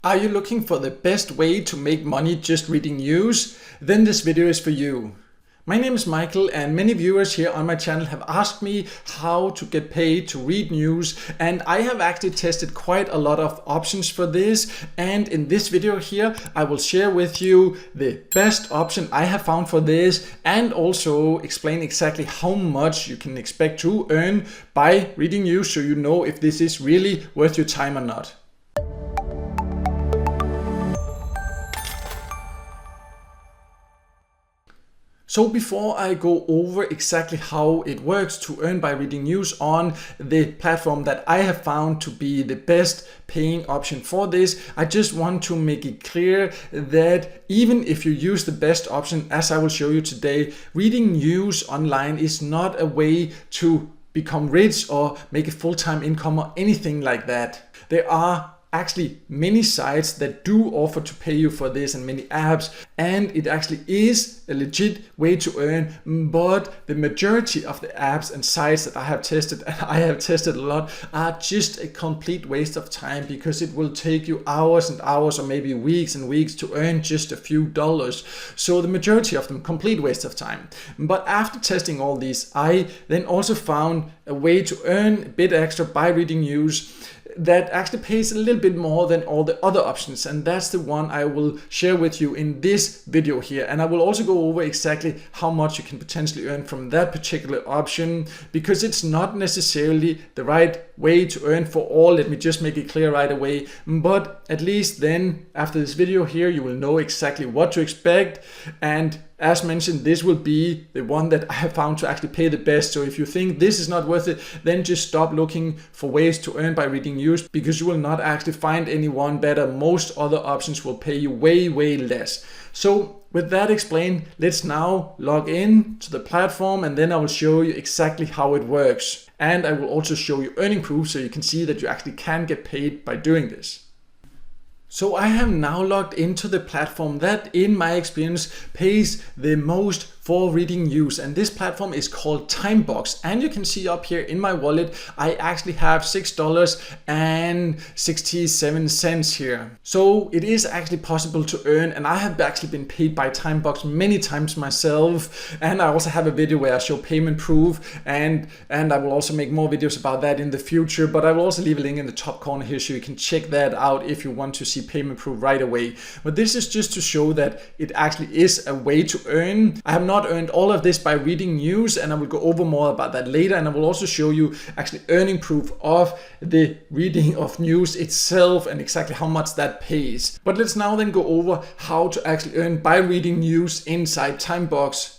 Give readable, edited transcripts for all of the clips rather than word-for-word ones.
Are you looking for the best way to make money just reading news? Then this video is for you. My name is Michael, and many viewers here on my channel have asked me how to get paid to read news, and I have actually tested quite a lot of options for this, and in this video here I will share with you the best option I have found for this and also explain exactly how much you can expect to earn by reading news, so you know if this is really worth your time or not. So before I go over exactly how it works to earn by reading news on the platform that I have found to be the best paying option for this, I just want to make it clear that even if you use the best option, as I will show you today, reading news online is not a way to become rich or make a full-time income or anything like that. There are actually many sites that do offer to pay you for this and many apps, and it actually is a legit way to earn, but the majority of the apps and sites that I have tested, and I have tested a lot, are just a complete waste of time because it will take you hours and hours or maybe weeks and weeks to earn just a few dollars. So the majority of them, complete waste of time. But after testing all these, I then also found a way to earn a bit extra by reading news that actually pays a little bit more than all the other options, and that's the one I will share with you in this video here. And I will also go over exactly how much you can potentially earn from that particular option, because it's not necessarily the right way to earn for all. Let me just make it clear right away, but at least then after this video here you will know exactly what to expect. And as mentioned, this will be the one that I have found to actually pay the best. So if you think this is not worth it, then just stop looking for ways to earn by reading news, because you will not actually find anyone better. Most other options will pay you way less. So with that explained, let's now log in to the platform, and then I will show you exactly how it works. And I will also show you earning proof so you can see that you actually can get paid by doing this. So I have now logged into the platform that, in my experience, pays the most for reading news, and this platform is called Timebox. And you can see up here in my wallet I actually have $6.67 here. So it is actually possible to earn, and I have actually been paid by Timebox many times myself, and I also have a video where I show payment proof, and I will also make more videos about that in the future, but I will also leave a link in the top corner here so you can check that out if you want to see payment proof right away. But this is just to show that it actually is a way to earn. I have not earned all of this by reading news, and I will go over more about that later, and I will also show you actually earning proof of the reading of news itself and exactly how much that pays. But let's now then go over how to actually earn by reading news inside Timebox.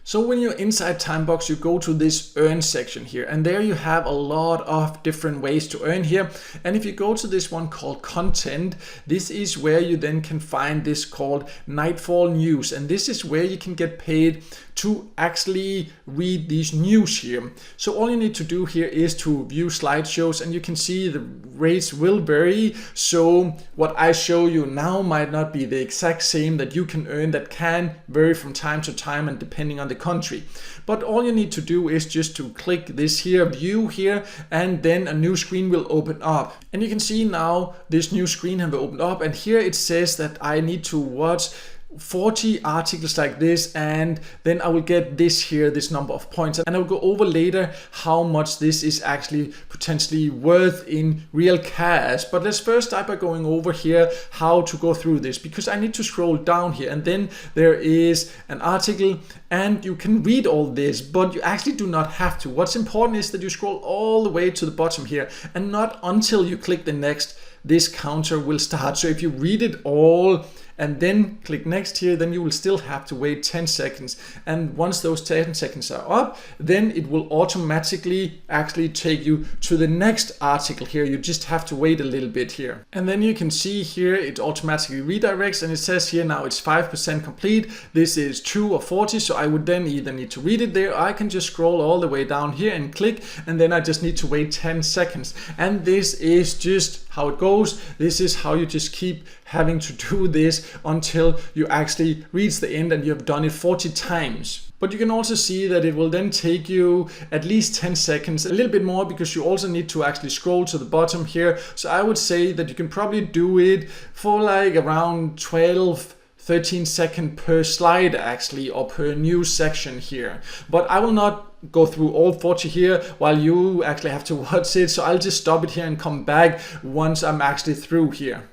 So when you're inside Timebox, you go to this earn section here, and there you have a lot of different ways to earn here. And if you go to this one called content, this is where you then can find this called Nightfall News, and this is where you can get paid to actually read these news here. So all you need to do here is to view slideshows, and you can see the rates will vary. So what I show you now might not be the exact same that you can earn. That can vary from time to time and depending on the country. But all you need to do is just to click this here, view here, and then a new screen will open up. And you can see now this new screen have opened up, and here it says that I need to watch 40 articles like this, and then I will get this here, this number of points, and I'll go over later how much this is actually potentially worth in real cash. But let's first start by going over here how to go through this, because I need to scroll down here, and then there is an article, and you can read all this, but you actually do not have to. What's important is that you scroll all the way to the bottom here, and not until you click the next, this counter will start. So if you read it all and then click next here, then you will still have to wait 10 seconds. And once those 10 seconds are up, then it will automatically actually take you to the next article here. You just have to wait a little bit here. And then you can see here it automatically redirects, and it says here now it's 5% complete. This is 2 or 40, so I would then either need to read it there, or I can just scroll all the way down here and click, and then I just need to wait 10 seconds. And this is just how it goes. This is how you just keep having to do this until you actually reach the end and you have done it 40 times. But you can also see that it will then take you at least 10 seconds, a little bit more, because you also need to actually scroll to the bottom here. So I would say that you can probably do it for like around 12-13 seconds per slide actually, or per news section here. But I will not go through all 40 here while you actually have to watch it. So I'll just stop it here and come back once I'm actually through here.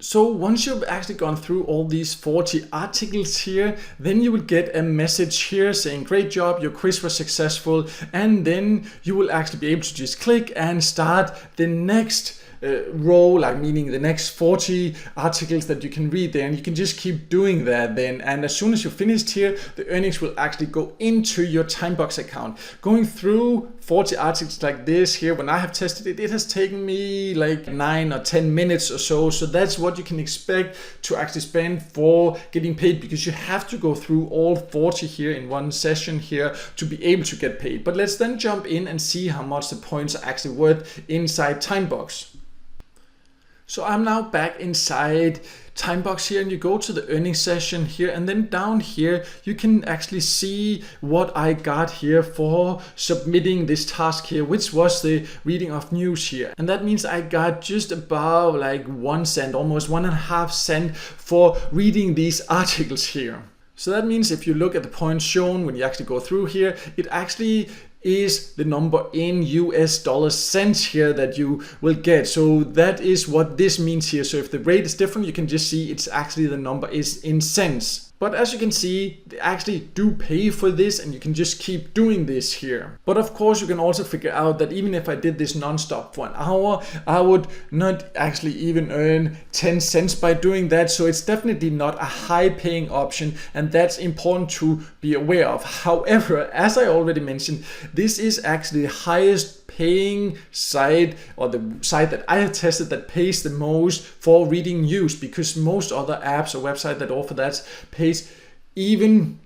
So once you've actually gone through all these 40 articles here, then you will get a message here saying, great job, your quiz was successful. And then you will actually be able to just click and start the next row, like meaning the next 40 articles that you can read there, and you can just keep doing that then. And as soon as you're finished here, the earnings will actually go into your Timebox account. Going through 40 articles like this here, when I have tested it, it has taken me like 9 or 10 minutes or so. So that's what you can expect to actually spend for getting paid, because you have to go through all 40 here in one session here to be able to get paid. But let's then jump in and see how much the points are actually worth inside Timebox. So I'm now back inside Timebox here, and you go to the earnings session here, and then down here you can actually see what I got here for submitting this task here, which was the reading of news here. And that means I got just about like 1 cent, almost 1.5 cents for reading these articles here. So that means if you look at the points shown when you actually go through here, it actually is the number in US dollar cents here that you will get. So that is what this means here. So if the rate is different, you can just see it's actually the number is in cents. But as you can see, they actually do pay for this, and you can just keep doing this here. But of course, you can also figure out that even if I did this non-stop for an hour, I would not actually even earn 10 cents by doing that. So it's definitely not a high paying option, and that's important to be aware of. However, as I already mentioned, this is actually the highest paying site, or the site that I have tested that pays the most for reading news, because most other apps or websites that offer that pays even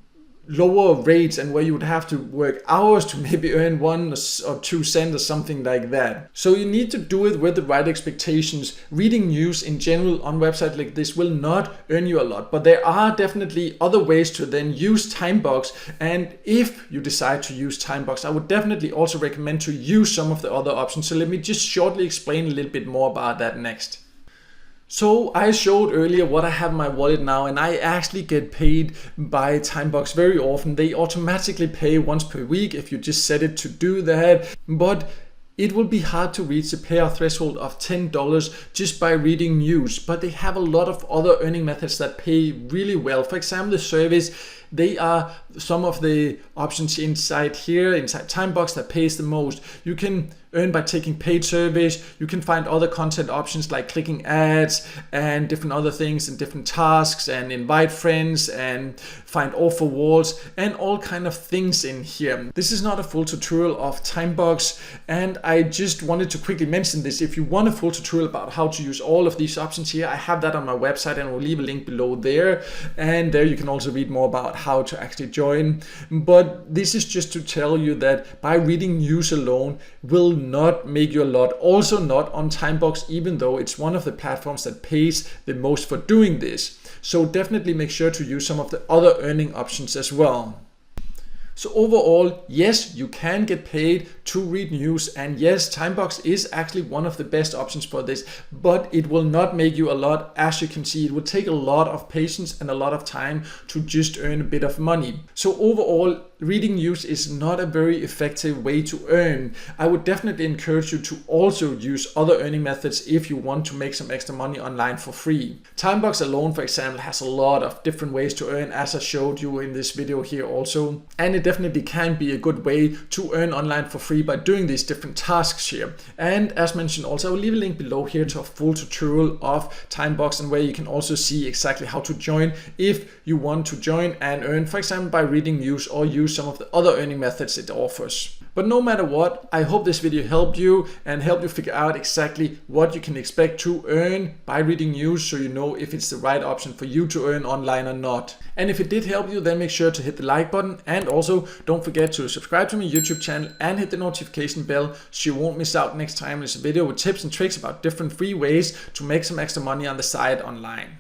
lower rates, and where you would have to work hours to maybe earn 1 or 2 cents or something like that. So you need to do it with the right expectations. Reading news in general on websites like this will not earn you a lot, but there are definitely other ways to then use Timebox. And if you decide to use Timebox, I would definitely also recommend to use some of the other options. So let me just shortly explain a little bit more about that next. So I showed earlier what I have in my wallet now, and I actually get paid by Timebox very often. They automatically pay once per week if you just set it to do that. But it will be hard to reach the payout threshold of $10 just by reading news. But they have a lot of other earning methods that pay really well. For example, the surveys, they are some of the options inside here, inside Timebox, that pays the most. You can earn by taking paid surveys. You can find other content options like clicking ads and different other things and different tasks, and invite friends and find offer walls and all kind of things in here. This is not a full tutorial of Timebox, and I just wanted to quickly mention this. If you want a full tutorial about how to use all of these options here, I have that on my website, and I will leave a link below there. And there you can also read more about how to actually join. But this is just to tell you that by reading news alone will not make you a lot. Also not on Timebox, even though it's one of the platforms that pays the most for doing this. So definitely make sure to use some of the other earning options as well. So overall, yes, you can get paid to read news, and yes, Timebox is actually one of the best options for this, but it will not make you a lot. As you can see, it will take a lot of patience and a lot of time to just earn a bit of money. So overall, reading news is not a very effective way to earn. I would definitely encourage you to also use other earning methods if you want to make some extra money online for free. Timebox alone, for example, has a lot of different ways to earn, as I showed you in this video here also. And it definitely can be a good way to earn online for free by doing these different tasks here. And as mentioned also, I will leave a link below here to a full tutorial of Timebox, and where you can also see exactly how to join if you want to join and earn, for example, by reading news, or use some of the other earning methods it offers. But no matter what, I hope this video helped you and helped you figure out exactly what you can expect to earn by reading news, so you know if it's the right option for you to earn online or not. And if it did help you, then make sure to hit the like button, and also don't forget to subscribe to my YouTube channel and hit the notification bell so you won't miss out next time there's a video with tips and tricks about different free ways to make some extra money on the side online.